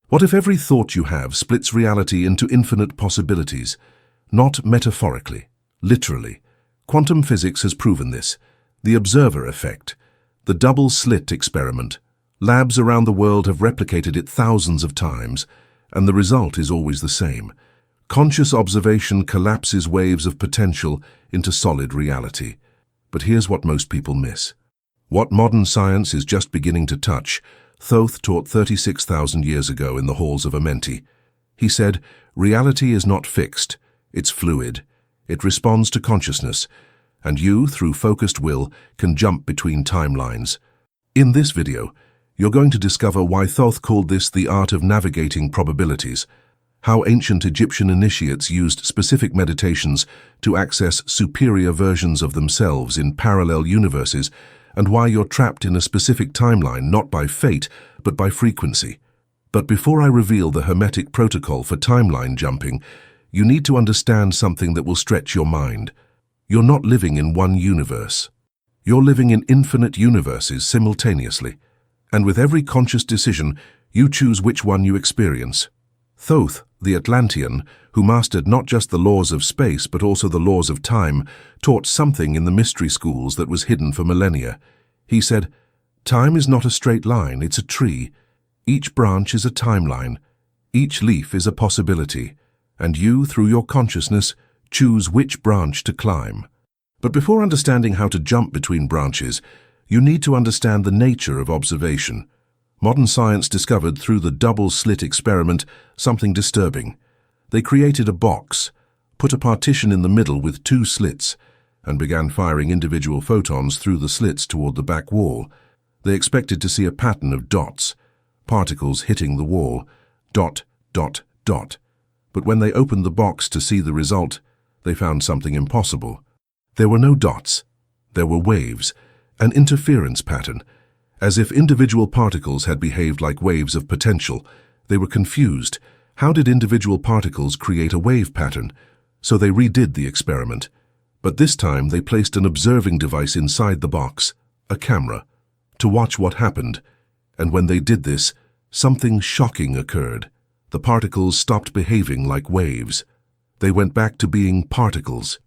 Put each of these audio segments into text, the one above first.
What if every thought you have splits reality into infinite possibilities? Not metaphorically, literally. Quantum physics has proven this. The observer effect, the double-slit experiment. Labs around the world have replicated it thousands of times, and the result is always the same. Conscious observation collapses waves of potential into solid reality. But here's what most people miss. What modern science is just beginning to touch, Thoth taught 36,000 years ago in the Halls of Amenti. He said, reality is not fixed, it's fluid. It responds to consciousness, and you, through focused will, can jump between timelines. In this video, you're going to discover why Thoth called this the art of navigating probabilities, how ancient Egyptian initiates used specific meditations to access superior versions of themselves in parallel universes, and why you're trapped in a specific timeline not by fate, but by frequency. But before I reveal the Hermetic protocol for timeline jumping, you need to understand something that will stretch your mind. You're not living in one universe. You're living in infinite universes simultaneously. And with every conscious decision, you choose which one you experience. Thoth, the Atlantean, who mastered not just the laws of space but also the laws of time, taught something in the mystery schools that was hidden for millennia. He said, "Time is not a straight line, it's a tree. Each branch is a timeline. Each leaf is a possibility. And you, through your consciousness, choose which branch to climb." But before understanding how to jump between branches, you need to understand the nature of observation. Modern science discovered through the double-slit experiment something disturbing. They created a box, put a partition in the middle with two slits, and began firing individual photons through the slits toward the back wall. They expected to see a pattern of dots, particles hitting the wall, dot, dot, dot. But when they opened the box to see the result, they found something impossible. There were no dots. There were waves, an interference pattern. As if individual particles had behaved like waves of potential. They were confused. How did individual particles create a wave pattern? So they redid the experiment. But this time they placed an observing device inside the box, a camera, to watch what happened. And when they did this, something shocking occurred. The particles stopped behaving like waves. They went back to being particles.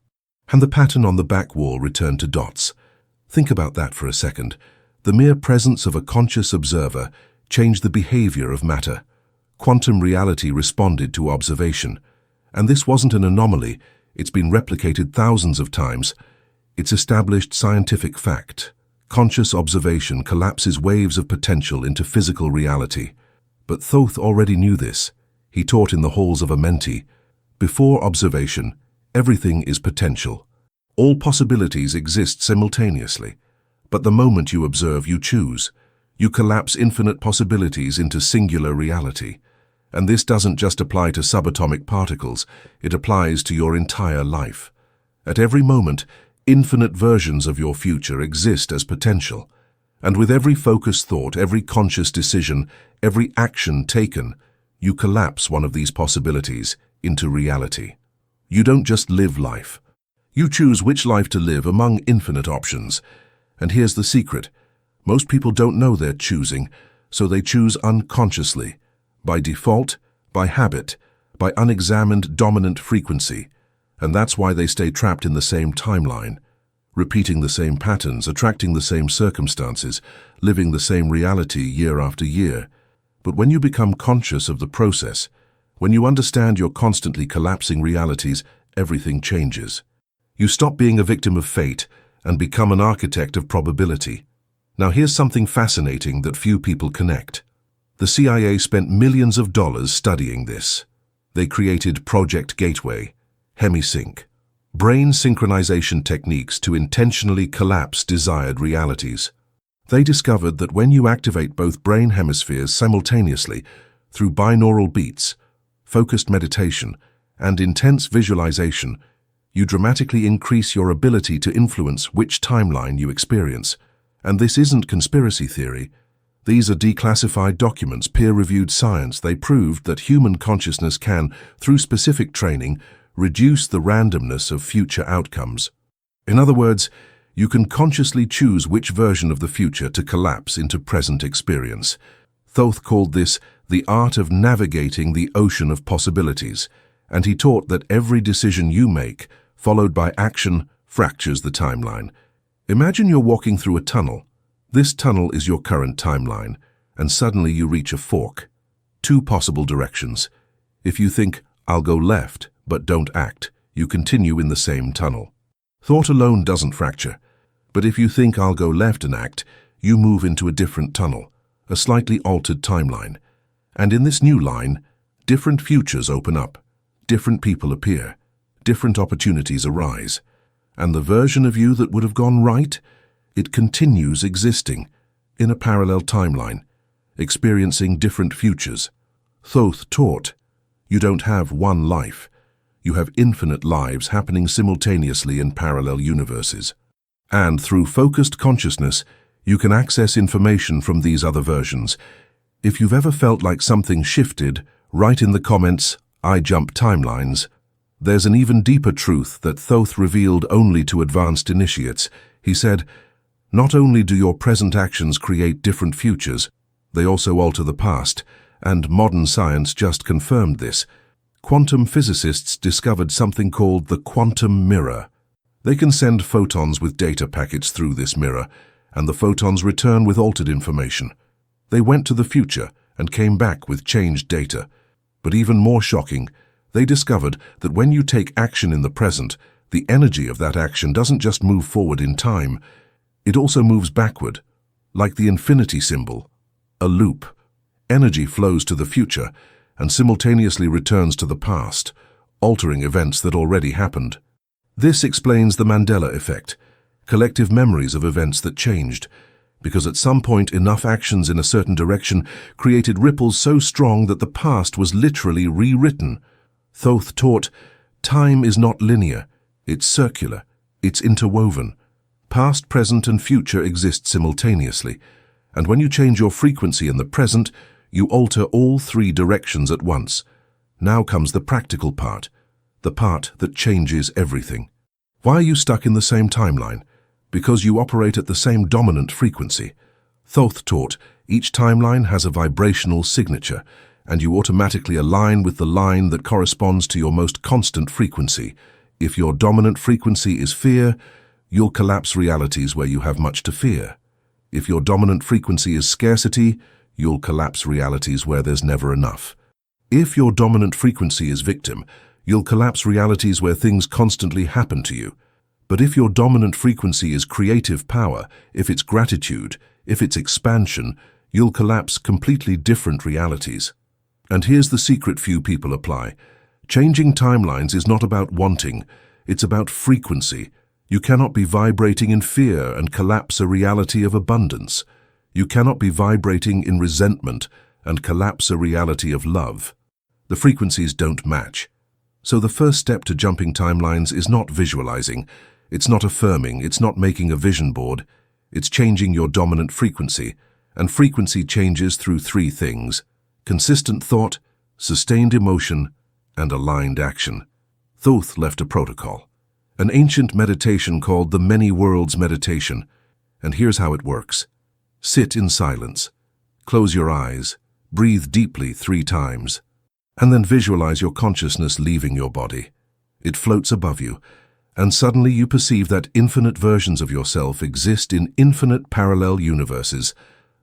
And the pattern on the back wall returned to dots. Think about that for a second. The mere presence of a conscious observer changed the behavior of matter. Quantum reality responded to observation. And this wasn't an anomaly. It's been replicated thousands of times. It's established scientific fact. Conscious observation collapses waves of potential into physical reality. But Thoth already knew this. He taught in the Halls of Amenti. Before observation, everything is potential. All possibilities exist simultaneously. But the moment you observe, you choose. You collapse infinite possibilities into singular reality. And this doesn't just apply to subatomic particles, it applies to your entire life. At every moment, infinite versions of your future exist as potential. And with every focused thought, every conscious decision, every action taken, you collapse one of these possibilities into reality. You don't just live life. You choose which life to live among infinite options. And here's the secret. Most people don't know they're choosing, so they choose unconsciously, by default, by habit, by unexamined dominant frequency. And that's why they stay trapped in the same timeline, repeating the same patterns, attracting the same circumstances, living the same reality year after year. But when you become conscious of the process, when you understand you're constantly collapsing realities, everything changes. You stop being a victim of fate and become an architect of probability. Now here's something fascinating that few people connect. The CIA spent millions of dollars studying this. They created Project Gateway, HemiSync, brain synchronization techniques to intentionally collapse desired realities. They discovered that when you activate both brain hemispheres simultaneously through binaural beats, focused meditation, and intense visualization, you dramatically increase your ability to influence which timeline you experience. And this isn't conspiracy theory. These are declassified documents, peer-reviewed science. They proved that human consciousness can, through specific training, reduce the randomness of future outcomes. In other words, you can consciously choose which version of the future to collapse into present experience. Thoth called this the art of navigating the ocean of possibilities, and he taught that every decision you make, followed by action, fractures the timeline. Imagine you're walking through a tunnel. This tunnel is your current timeline, and suddenly you reach a fork. Two possible directions. If you think, "I'll go left," but don't act, you continue in the same tunnel. Thought alone doesn't fracture. But if you think, "I'll go left" and act, you move into a different tunnel, a slightly altered timeline. And in this new line, different futures open up, different people appear, different opportunities arise. And the version of you that would have gone right, it continues existing in a parallel timeline, experiencing different futures. Thoth taught, you don't have one life. You have infinite lives happening simultaneously in parallel universes. And through focused consciousness, you can access information from these other versions. If you've ever felt like something shifted, write in the comments, "I jump timelines." There's an even deeper truth that Thoth revealed only to advanced initiates. He said, not only do your present actions create different futures, they also alter the past, and modern science just confirmed this. Quantum physicists discovered something called the quantum mirror. They can send photons with data packets through this mirror, and the photons return with altered information. They went to the future and came back with changed data. But even more shocking, they discovered that when you take action in the present, the energy of that action doesn't just move forward in time, it also moves backward, like the infinity symbol, a loop. Energy flows to the future and simultaneously returns to the past, altering events that already happened. This explains the Mandela effect, collective memories of events that changed, because at some point enough actions in a certain direction created ripples so strong that the past was literally rewritten. Thoth taught, time is not linear, it's circular, it's interwoven. Past, present, and future exist simultaneously, and when you change your frequency in the present, you alter all three directions at once. Now comes the practical part, the part that changes everything. Why are you stuck in the same timeline? Because you operate at the same dominant frequency. Thoth taught, each timeline has a vibrational signature, and you automatically align with the line that corresponds to your most constant frequency. If your dominant frequency is fear, you'll collapse realities where you have much to fear. If your dominant frequency is scarcity, you'll collapse realities where there's never enough. If your dominant frequency is victim, you'll collapse realities where things constantly happen to you. But if your dominant frequency is creative power, if it's gratitude, if it's expansion, you'll collapse completely different realities. And here's the secret few people apply. Changing timelines is not about wanting, it's about frequency. You cannot be vibrating in fear and collapse a reality of abundance. You cannot be vibrating in resentment and collapse a reality of love. The frequencies don't match. So the first step to jumping timelines is not visualizing, it's not affirming, it's not making a vision board, it's changing your dominant frequency, and frequency changes through three things: consistent thought, sustained emotion, and aligned action. Thoth left a protocol, an ancient meditation called the Many Worlds Meditation, and here's how it works. Sit in silence, close your eyes, breathe deeply 3 times, and then visualize your consciousness leaving your body. It floats above you, and suddenly you perceive that infinite versions of yourself exist in infinite parallel universes,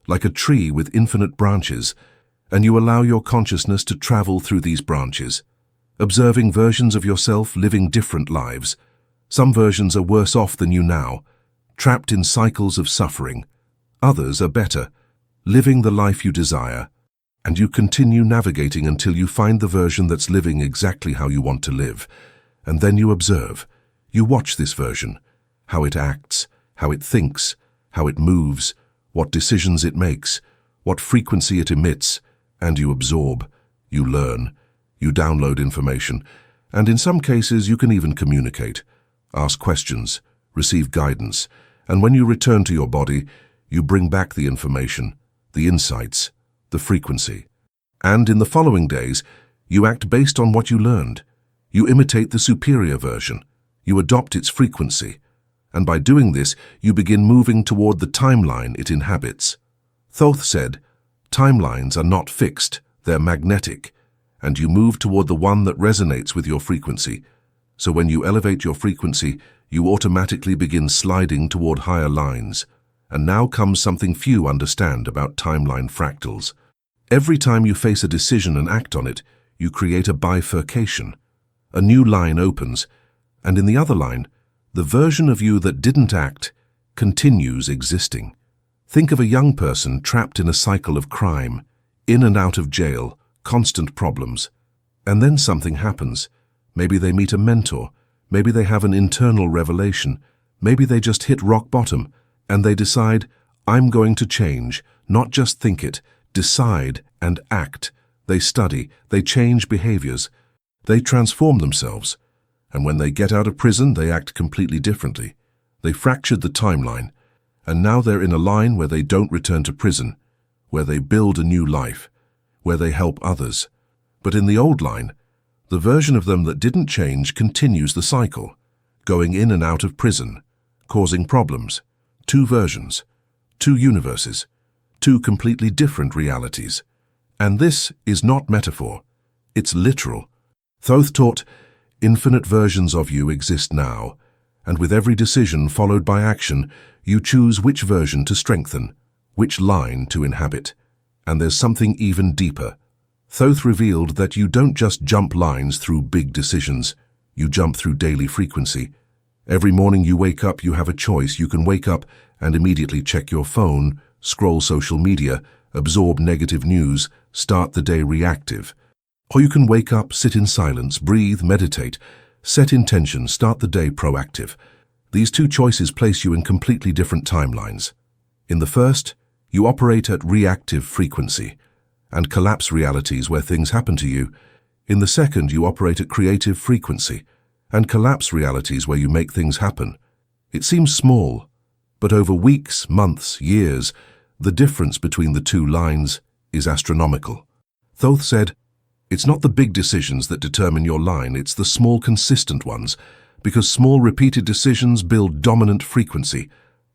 like a tree with infinite branches, and you allow your consciousness to travel through these branches, observing versions of yourself living different lives. Some versions are worse off than you now, trapped in cycles of suffering. Others are better, living the life you desire, and you continue navigating until you find the version that's living exactly how you want to live. And then you observe. You watch this version, how it acts, how it thinks, how it moves, what decisions it makes, what frequency it emits, and you absorb, you learn, you download information, and in some cases you can even communicate, ask questions, receive guidance, and when you return to your body, you bring back the information, the insights, the frequency. And in the following days, you act based on what you learned. You imitate the superior version. You adopt its frequency. And by doing this, you begin moving toward the timeline it inhabits. Thoth said, Timelines are not fixed, they're magnetic, and you move toward the one that resonates with your frequency. So when you elevate your frequency, you automatically begin sliding toward higher lines. And now comes something few understand about timeline fractals. Every time you face a decision and act on it, you create a bifurcation. A new line opens, and in the other line, the version of you that didn't act continues existing. Think of a young person trapped in a cycle of crime, in and out of jail, constant problems. And then something happens. Maybe they meet a mentor, maybe they have an internal revelation, maybe they just hit rock bottom, and they decide, I'm going to change, not just think it, decide and act. They study, they change behaviors, they transform themselves. And when they get out of prison, they act completely differently. They fractured the timeline, and now they're in a line where they don't return to prison, where they build a new life, where they help others. But in the old line, the version of them that didn't change continues the cycle, going in and out of prison, causing problems. Two versions, two universes, two completely different realities. And this is not metaphor, it's literal. Thoth taught, infinite versions of you exist now, and with every decision followed by action, you choose which version to strengthen, which line to inhabit. And there's something even deeper. Thoth revealed that you don't just jump lines through big decisions, you jump through daily frequency. Every morning you wake up, you have a choice. You can wake up and immediately check your phone, scroll social media, absorb negative news, start the day reactive. Or you can wake up, sit in silence, breathe, meditate, set intention, start the day proactive. These two choices place you in completely different timelines. In the first, you operate at reactive frequency and collapse realities where things happen to you. In the second, you operate at creative frequency and collapse realities where you make things happen. It seems small, but over weeks, months, years, the difference between the two lines is astronomical. Thoth said, it's not the big decisions that determine your line, it's the small consistent ones, because small repeated decisions build dominant frequency.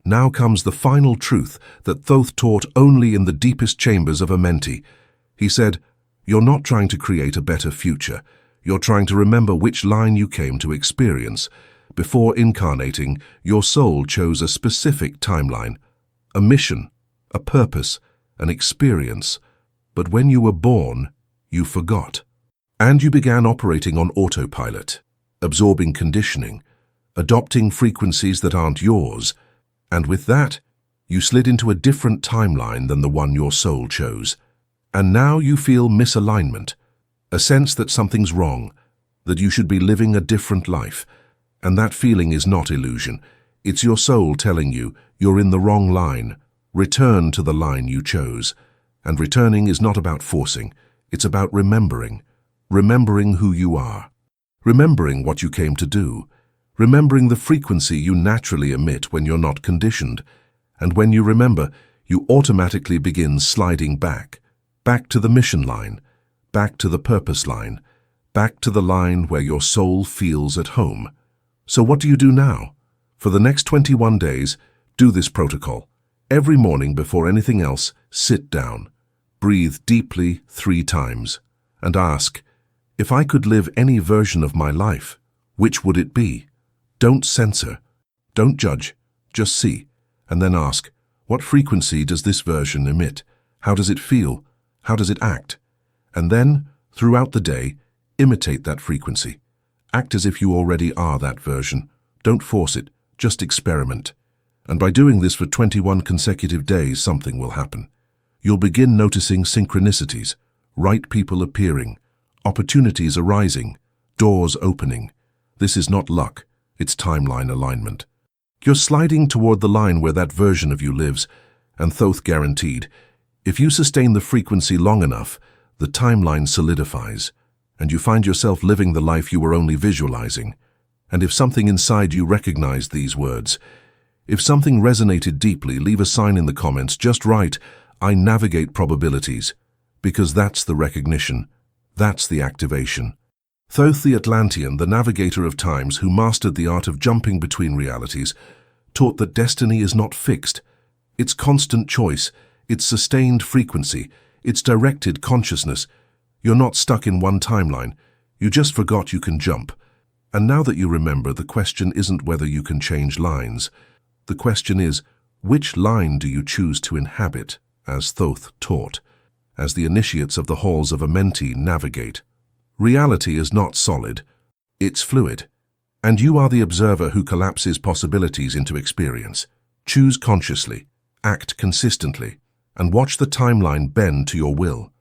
Now comes the final truth that Thoth taught only in the deepest chambers of Amenti. He said, you're not trying to create a better future. You're trying to remember which line you came to experience. Before incarnating, your soul chose a specific timeline, a mission, a purpose, an experience. But when you were born, you forgot. And you began operating on autopilot, absorbing conditioning, adopting frequencies that aren't yours. And with that, you slid into a different timeline than the one your soul chose. And now you feel misalignment, a sense that something's wrong, that you should be living a different life. And that feeling is not illusion. It's your soul telling you you're in the wrong line. Return to the line you chose. And returning is not about forcing. It's about remembering. Remembering who you are. Remembering what you came to do. Remembering the frequency you naturally emit when you're not conditioned. And when you remember, you automatically begin sliding back. Back to the mission line. Back to the purpose line. Back to the line where your soul feels at home. So what do you do now? For the next 21 days, do this protocol. Every morning before anything else, sit down. Breathe deeply 3 times and ask, if I could live any version of my life, which would it be? Don't censor, don't judge, just see, and then ask, what frequency does this version emit? How does it feel? How does it act? And then, throughout the day, imitate that frequency. Act as if you already are that version. Don't force it, just experiment. And by doing this for 21 consecutive days, something will happen. You'll begin noticing synchronicities, right people appearing, opportunities arising, doors opening. This is not luck, it's timeline alignment. You're sliding toward the line where that version of you lives, and Thoth guaranteed, if you sustain the frequency long enough, the timeline solidifies, and you find yourself living the life you were only visualizing. And if something inside you recognized these words, if something resonated deeply, leave a sign in the comments. Just write, I navigate probabilities, because that's the recognition, that's the activation. Thoth the Atlantean, the navigator of times who mastered the art of jumping between realities, taught that destiny is not fixed. It's constant choice, it's sustained frequency, It's directed consciousness. You're not stuck in one timeline. You just forgot you can jump. And now that you remember, the question isn't whether you can change lines. The question is, which line do you choose to inhabit, as Thoth taught, as the initiates of the Halls of Amenti navigate? Reality is not solid. It's fluid. And you are the observer who collapses possibilities into experience. Choose consciously, act consistently, and watch the timeline bend to your will.